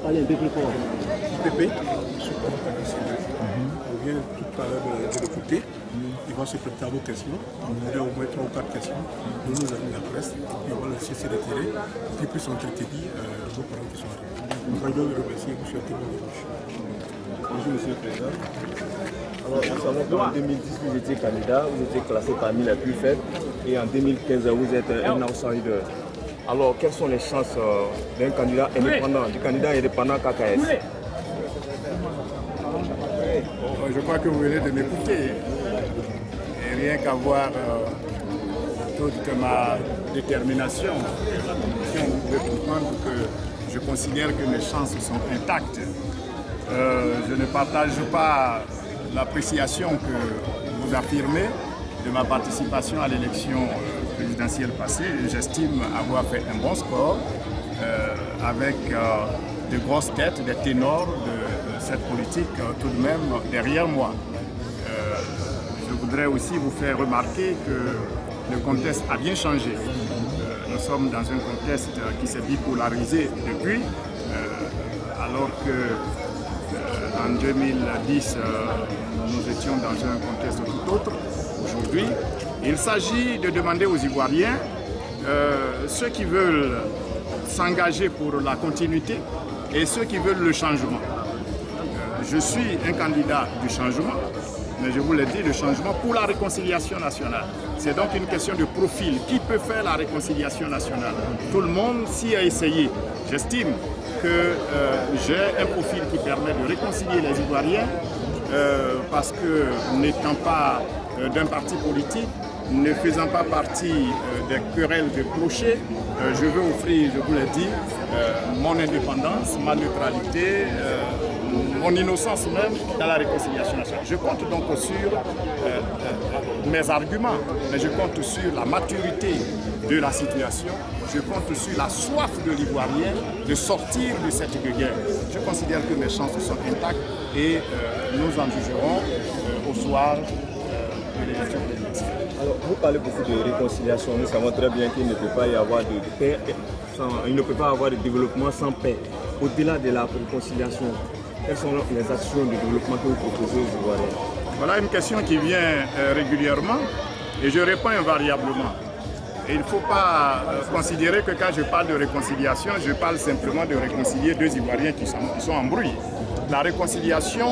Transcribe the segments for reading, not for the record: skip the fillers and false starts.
Allez, un peu plus fort. Pépé, on vient tout à l'heure de l'écouter. Il va se préparer à vos questions. On a au moins 3 ou 4 questions. Nous nous avons la presse. Puis on va laisser se retirer. Puis plus on traiter vos parents qui sont arrivés. Je dois vous remercier et vous souhaiter bonne dimanche. Bonjour Monsieur le Président. Alors, nous savons qu'en 2010, vous étiez candidat, vous étiez classé parmi les plus faibles. Et en 2015, vous êtes un outsider. Alors, quelles sont les chances d'un candidat indépendant KKS? Je crois que vous venez de m'écouter. Et rien qu'à voir toute ma détermination, vous pouvez comprendre que je considère que mes chances sont intactes. Je ne partage pas l'appréciation que vous affirmez de ma participation à l'élection présidentielle passée. J'estime avoir fait un bon score avec de grosses têtes, des ténors de cette politique tout de même derrière moi. Je voudrais aussi vous faire remarquer que le contexte a bien changé. Nous sommes dans un contexte qui s'est bipolarisé depuis, alors que en 2010, nous étions dans un contexte tout autre. Aujourd'hui, il s'agit de demander aux Ivoiriens, ceux qui veulent s'engager pour la continuité et ceux qui veulent le changement. Je suis un candidat du changement, mais je vous l'ai dit, le changement pour la réconciliation nationale. C'est donc une question de profil. Qui peut faire la réconciliation nationale? Tout le monde s'y a essayé. J'estime que j'ai un profil qui permet de réconcilier les Ivoiriens parce que n'étant pas d'un parti politique, ne faisant pas partie des querelles de clochers, je veux offrir, je vous l'ai dit, mon indépendance, ma neutralité, mon innocence même dans la réconciliation nationale. Je compte donc sur mes arguments, mais je compte sur la maturité de la situation, je compte sur la soif de l'Ivoirien de sortir de cette guerre. Je considère que mes chances sont intactes et nous en jugerons au soir de l'élection présidentielle. Alors, vous parlez beaucoup de réconciliation. Nous savons très bien qu'il ne peut pas y avoir de paix, il ne peut pas avoir de développement sans paix. Au-delà de la réconciliation, quelles sont les actions de développement que vous proposez aux Ivoiriens? Voilà une question qui vient régulièrement et je réponds invariablement. Et il ne faut pas considérer que quand je parle de réconciliation, je parle simplement de réconcilier deux Ivoiriens qui sont embrouillés. La réconciliation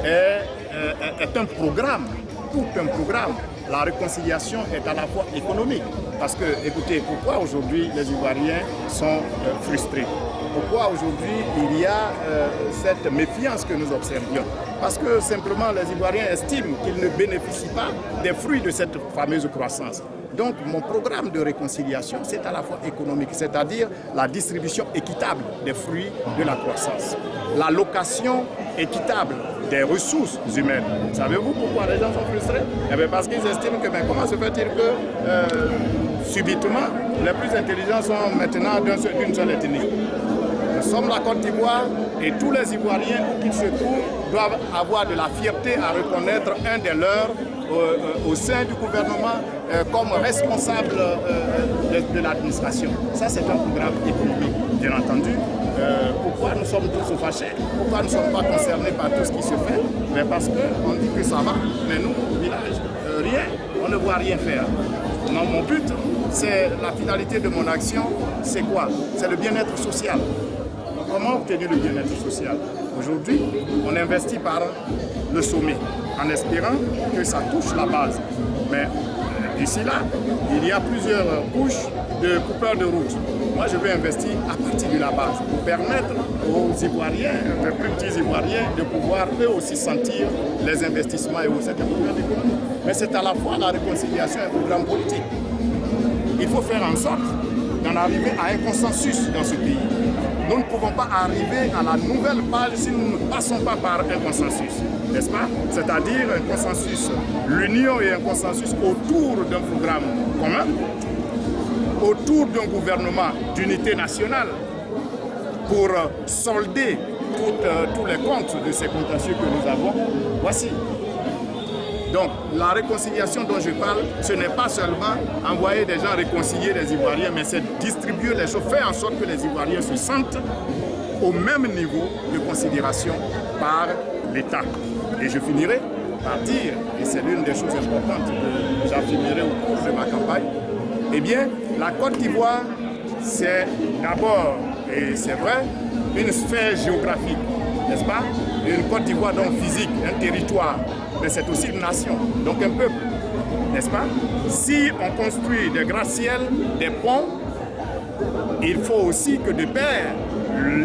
est un programme, tout un programme. La réconciliation est à la fois économique. Parce que, écoutez, pourquoi aujourd'hui les Ivoiriens sont frustrés? Pourquoi aujourd'hui il y a cette méfiance que nous observions? Parce que simplement les Ivoiriens estiment qu'ils ne bénéficient pas des fruits de cette fameuse croissance. Donc mon programme de réconciliation, c'est à la fois économique, c'est-à-dire la distribution équitable des fruits de la croissance, l'allocation équitable des ressources humaines. Savez-vous pourquoi les gens sont frustrés? Eh bien parce qu'ils estiment que, mais comment se fait-il que subitement les plus intelligents sont maintenant d'une seule ethnie? Nous sommes la Côte d'Ivoire et tous les Ivoiriens, où qu'ils se trouvent, doivent avoir de la fierté à reconnaître un des leurs au sein du gouvernement comme responsable de l'administration. Ça, c'est un programme économique, bien entendu. Pourquoi nous sommes tous fâchés? Pourquoi nous ne sommes pas concernés par tout ce qui se fait? Mais parce qu'on dit que ça va, mais nous, au village, rien, on ne voit rien faire. Non, mon but, c'est la finalité de mon action, c'est quoi? C'est le bien-être social. Comment obtenir le bien-être social? Aujourd'hui, on investit par le sommet, en espérant que ça touche la base. Mais d'ici là, il y a plusieurs couches de coupeurs de route. Moi, je veux investir à partir de la base pour permettre aux Ivoiriens, aux plus petits Ivoiriens, de pouvoir eux aussi sentir les investissements et aussi des programmes économiques. Mais c'est à la fois la réconciliation et un programme politique. Il faut faire en sorte d'en arriver à un consensus dans ce pays. Nous ne pouvons pas arriver à la nouvelle page si nous ne passons pas par un consensus, n'est-ce pas? C'est-à-dire un consensus, l'union et un consensus autour d'un programme commun, autour d'un gouvernement d'unité nationale pour solder tous les comptes de ces contentieux que nous avons. Voici. Donc la réconciliation dont je parle, ce n'est pas seulement envoyer des gens réconcilier les Ivoiriens, mais c'est distribuer les choses, faire en sorte que les Ivoiriens se sentent au même niveau de considération par l'État. Et je finirai par dire, et c'est l'une des choses importantes que j'affirmerai au cours de ma campagne, eh bien, la Côte d'Ivoire, c'est d'abord, et c'est vrai, une sphère géographique, n'est-ce pas? Une Côte d'Ivoire donc physique, un territoire, mais c'est aussi une nation, donc un peuple, n'est-ce pas? Si on construit des gratte-ciels, des ponts, il faut aussi que de pair,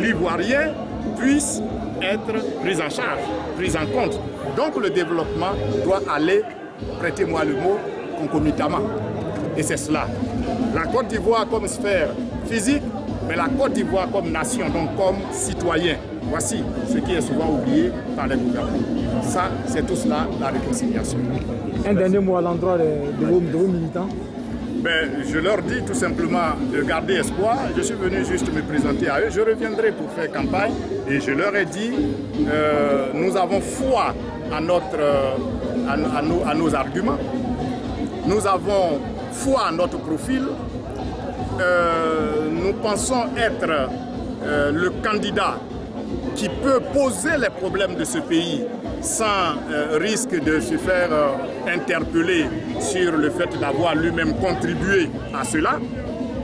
l'Ivoirien puisse être pris en charge, pris en compte. Donc le développement doit aller, prêtez-moi le mot, concomitamment. Et c'est cela. La Côte d'Ivoire comme sphère physique, mais la Côte d'Ivoire comme nation, donc comme citoyen. Voici ce qui est souvent oublié par les gouvernements. Ça, c'est tout cela, la réconciliation. Un dernier mot à l'endroit de vos militants. Ben, je leur dis tout simplement de garder espoir. Je suis venu juste me présenter à eux. Je reviendrai pour faire campagne et je leur ai dit nous avons foi à nos arguments. Nous avons foi à notre profil. Nous pensons être le candidat qui peut poser les problèmes de ce pays sans risque de se faire interpeller sur le fait d'avoir lui-même contribué à cela.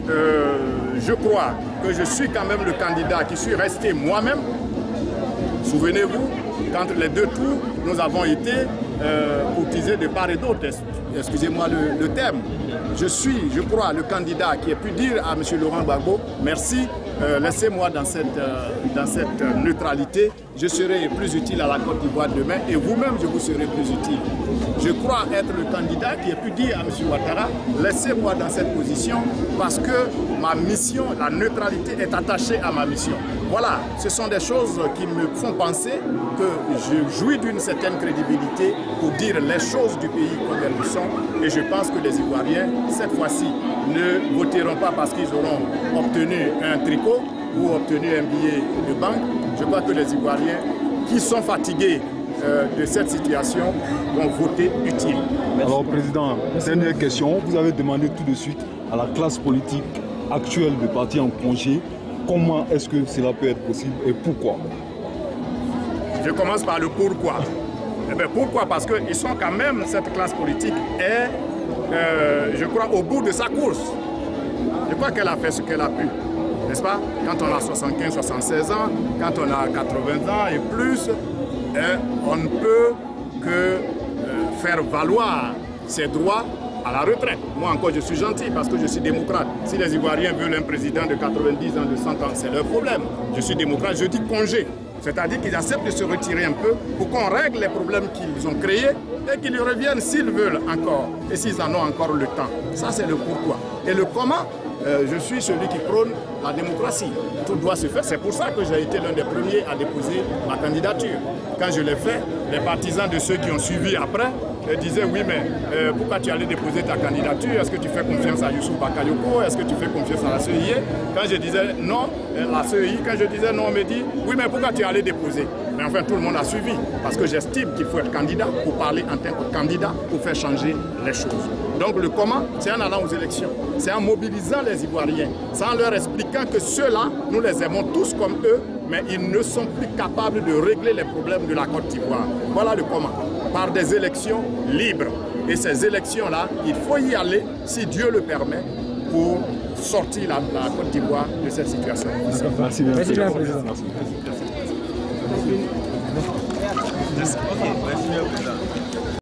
Je crois que je suis quand même le candidat qui suis resté moi-même. Souvenez-vous, qu'entre les deux tours, nous avons été courtisés de part et d'autre. Excusez-moi le terme. Je suis, je crois, le candidat qui a pu dire à M. Laurent Gbagbo, merci, laissez-moi dans cette neutralité, je serai plus utile à la Côte d'Ivoire demain et vous-même, je vous serai plus utile. Je crois être le candidat qui a pu dire à M. Ouattara, laissez-moi dans cette position parce que ma mission, la neutralité est attachée à ma mission. Voilà, ce sont des choses qui me font penser que je jouis d'une certaine crédibilité pour dire les choses du pays comme elles le sont. Et je pense que les Ivoiriens, cette fois-ci, ne voteront pas parce qu'ils auront obtenu un tricot ou obtenu un billet de banque. Je crois que les Ivoiriens qui sont fatigués de cette situation vont voter utile. Merci. Alors, Président, dernière question. Vous avez demandé tout de suite à la classe politique actuelle de partir en congé. Comment est-ce que cela peut être possible et pourquoi? Je commence par le pourquoi. Eh bien, pourquoi? Parce qu'ils sont quand même, cette classe politique est, je crois, au bout de sa course. Je crois qu'elle a fait ce qu'elle a pu, n'est-ce pas? Quand on a 75, 76 ans, quand on a 80 ans et plus, on ne peut que faire valoir ses droits à la retraite. Moi encore, je suis gentil parce que je suis démocrate. Si les Ivoiriens veulent un président de 90 ans, de 100 ans, c'est leur problème. Je suis démocrate, je dis congé. C'est-à-dire qu'ils acceptent de se retirer un peu pour qu'on règle les problèmes qu'ils ont créés et qu'ils y reviennent s'ils veulent encore et s'ils en ont encore le temps. Ça, c'est le pourquoi. Et le comment, je suis celui qui prône la démocratie. Tout doit se faire. C'est pour ça que j'ai été l'un des premiers à déposer ma candidature. Quand je l'ai fait, les partisans de ceux qui ont suivi après disaient oui, mais pourquoi tu allais déposer ta candidature? Est-ce que tu fais confiance à Youssouf Bakayoko? Est-ce que tu fais confiance à la CEI? Quand je disais non, la CEI, quand je disais non, on me dit oui, mais pourquoi tu allais déposer? Mais enfin, tout le monde a suivi parce que j'estime qu'il faut être candidat pour parler en tant que candidat pour faire changer les choses. Donc le comment, c'est en allant aux élections, c'est en mobilisant les Ivoiriens, c'est en leur expliquant que ceux-là, nous les aimons tous comme eux, mais ils ne sont plus capables de régler les problèmes de la Côte d'Ivoire. Voilà le comment, par des élections libres. Et ces élections-là, il faut y aller, si Dieu le permet, pour sortir la Côte d'Ivoire de cette situation. Merci bien. Merci bien, Président. Merci bien, Président.